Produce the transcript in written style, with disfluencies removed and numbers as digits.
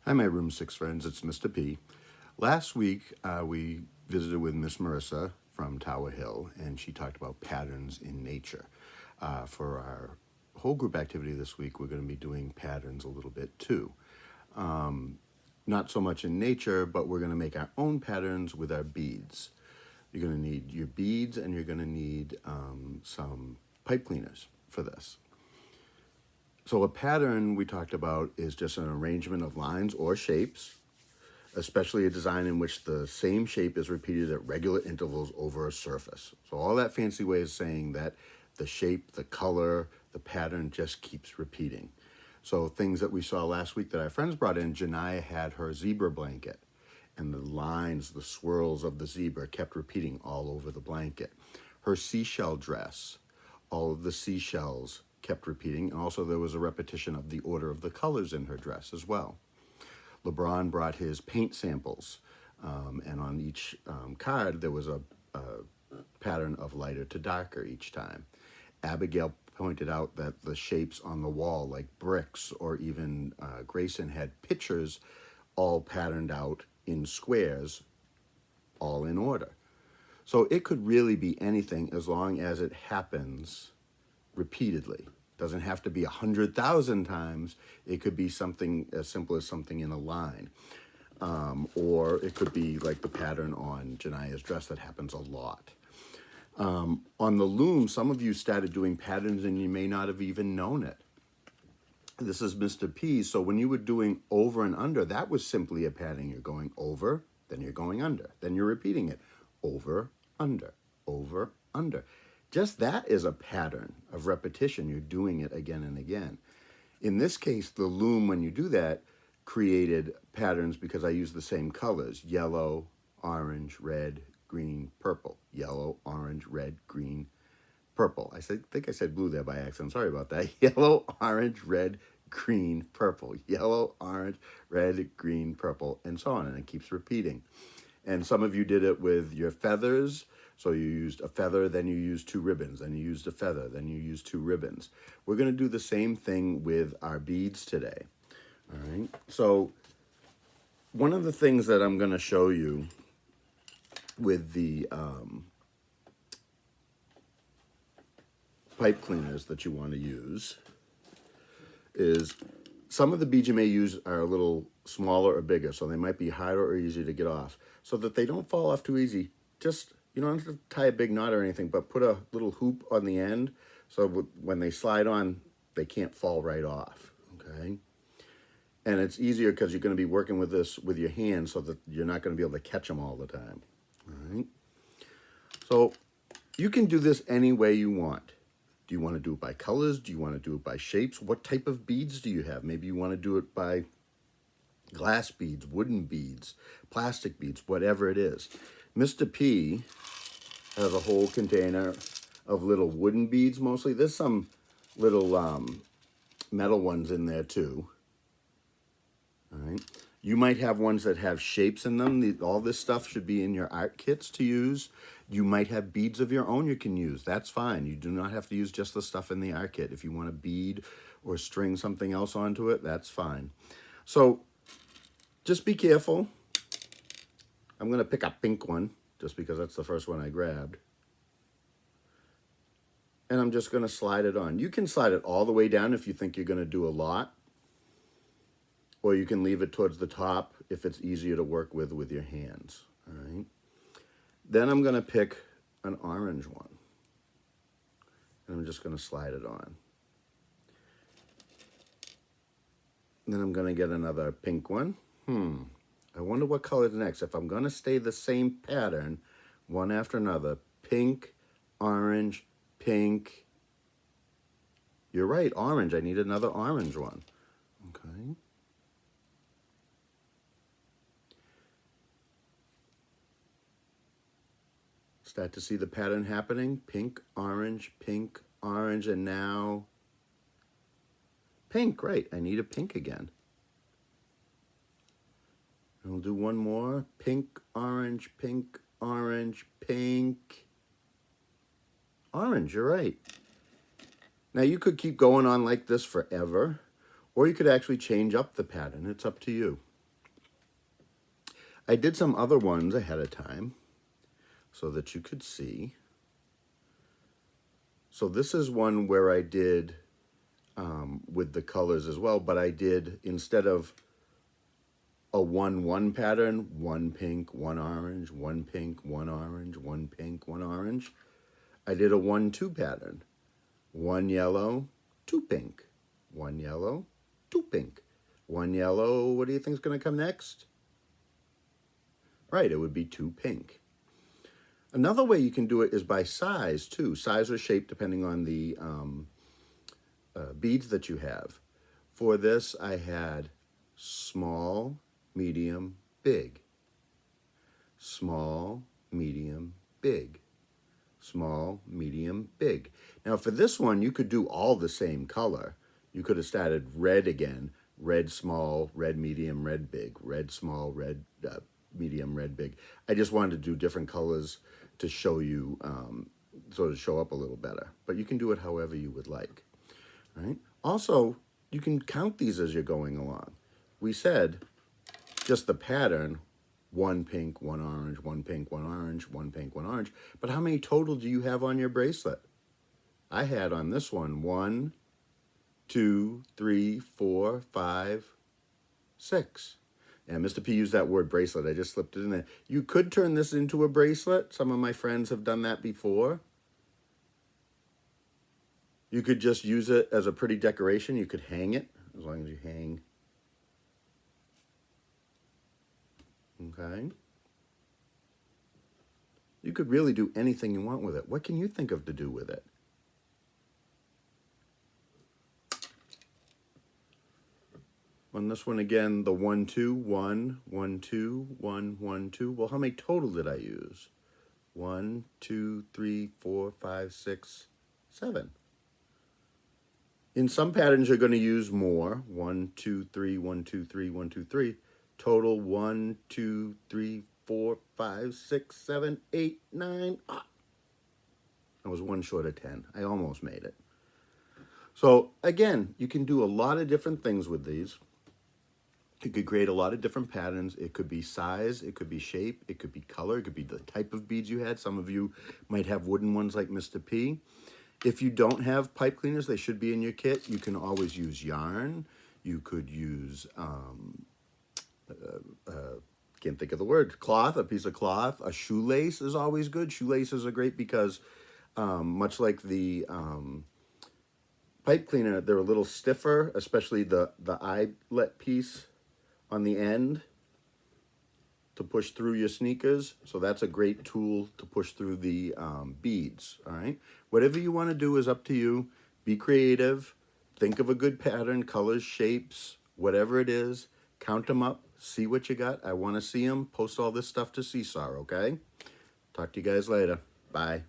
Hi, my Room 6 friends, it's Mr. P. Last week, we visited with Miss Marissa from Tower Hill, and she talked about patterns in nature. For our whole group activity this week, we're going to be doing patterns a little bit too. Not so much in nature, but we're going to make our own patterns with our beads. You're going to need your beads, and you're going to need some pipe cleaners for this. So a pattern we talked about is just an arrangement of lines or shapes, especially a design in which the same shape is repeated at regular intervals over a surface. So all that fancy way is saying that the shape, the color, the pattern just keeps repeating. So things that we saw last week that our friends brought in, Janiyah had her zebra blanket, and the lines, the swirls of the zebra kept repeating all over the blanket. Her seashell dress, all of the seashells kept repeating, and also there was a repetition of the order of the colors in her dress as well. LeBron brought his paint samples, and on each card there was a pattern of lighter to darker each time. Abigail pointed out that the shapes on the wall, like bricks, or even Grayson had pictures all patterned out in squares, all in order. So it could really be anything as long as it happens repeatedly. Doesn't have to be 100,000 times. It could be something as simple as something in a line. Or it could be like the pattern on Janiyah's dress that happens a lot. On the loom, some of you started doing patterns and you may not have even known it. This is Mr. P, so when you were doing over and under, that was simply a pattern. You're going over, then you're going under, then you're repeating it. Over, under, over, under. Just that is a pattern of repetition. You're doing it again and again. In this case, the loom, when you do that, created patterns because I used the same colors: yellow, orange, red, green, purple. Yellow, orange, red, green, purple. Think I said blue there by accident. Sorry about that. Yellow, orange, red, green, purple. Yellow, orange, red, green, purple, and so on. And it keeps repeating. And some of you did it with your feathers. So you used a feather, then you used two ribbons, then you used a feather, then you used two ribbons. We're going to do the same thing with our beads today. All right. So one of the things that I'm going to show you with the pipe cleaners that you want to use is some of the beads you may use are a little smaller or bigger, so they might be harder or easier to get off. So that they don't fall off too easy, just, you don't have to tie a big knot or anything, but put a little hoop on the end so when they slide on, they can't fall right off, okay? And it's easier because you're going to be working with this with your hands so that you're not going to be able to catch them all the time, all right? So you can do this any way you want. Do you want to do it by colors? Do you want to do it by shapes? What type of beads do you have? Maybe you want to do it by glass beads, wooden beads, plastic beads, whatever it is. Mr. P has a whole container of little wooden beads mostly. There's some little metal ones in there too. All right. You might have ones that have shapes in them. All this stuff should be in your art kits to use. You might have beads of your own you can use. That's fine. You do not have to use just the stuff in the art kit. If you want to bead or string something else onto it, that's fine. So just be careful. I'm going to pick a pink one just because that's the first one I grabbed. And I'm just going to slide it on. You can slide it all the way down if you think you're going to do a lot. Or you can leave it towards the top if it's easier to work with your hands. All right. Then I'm going to pick an orange one. And I'm just going to slide it on. And then I'm going to get another pink one. I wonder what color is next. If I'm going to stay the same pattern, one after another, pink, orange, pink. You're right, orange. I need another orange one. Okay. Start to see the pattern happening. Pink, orange, and now pink. Right, I need a pink again. And we'll do one more. Pink, orange, pink, orange, pink. Orange, you're right. Now you could keep going on like this forever, or you could actually change up the pattern. It's up to you. I did some other ones ahead of time so that you could see. So this is one where I did with the colors as well, but I did, instead of a 1-1 pattern, 1 pink, 1 orange, 1 pink, 1 orange, 1 pink, 1 orange, I did a 1-2 pattern. 1 yellow, 2 pink. 1 yellow, 2 pink. 1 yellow, what do you think is going to come next? Right, it would be 2 pink. Another way you can do it is by size too. Size or shape depending on the beads that you have. For this I had small, medium, big. Small, medium, big. Small, medium, big. Now for this one you could do all the same color. You could have started red again. Red small, red medium, red big. Red small, red medium, red big. I just wanted to do different colors to show you, sort of show up a little better. But you can do it however you would like. Right? Also, you can count these as you're going along. We said just the pattern, 1 pink, 1 orange, 1 pink, 1 orange, 1 pink, 1 orange. But how many total do you have on your bracelet? I had on this one 1, 2, 3, 4, 5, 6. And Mr. P used that word bracelet. I just slipped it in there. You could turn this into a bracelet. Some of my friends have done that before. You could just use it as a pretty decoration. You could hang it, as long as you hang. Okay. You could really do anything you want with it. What can you think of to do with it? On this one again, the 1, 2, 1, 1, 2, 1, 1, 2. Well, how many total did I use? 1, 2, 3, 4, 5, 6, 7. In some patterns, you're going to use more. 1, 2, 3, 1, 2, 3, 1, 2, 3. Total 1, 2, 3, 4, 5, 6, 7, 8, 9. Ah. I was 1 short of 10. I almost made it. So again, you can do a lot of different things with these. You could create a lot of different patterns. It could be size, it could be shape, it could be color, it could be the type of beads you had. Some of you might have wooden ones like Mr. P. If you don't have pipe cleaners, they should be in your kit. You can always use yarn. You could use, can't think of the word, cloth, a piece of cloth. A shoelace is always good. Shoelaces are great because much like the pipe cleaner, they're a little stiffer, especially the eyelet piece on the end to push through your sneakers. So that's a great tool to push through the beads, all right? Whatever you want to do is up to you. Be creative. Think of a good pattern, colors, shapes, whatever it is. Count them up. See what you got. I want to see them. Post all this stuff to Seesaw, okay? Talk to you guys later. Bye.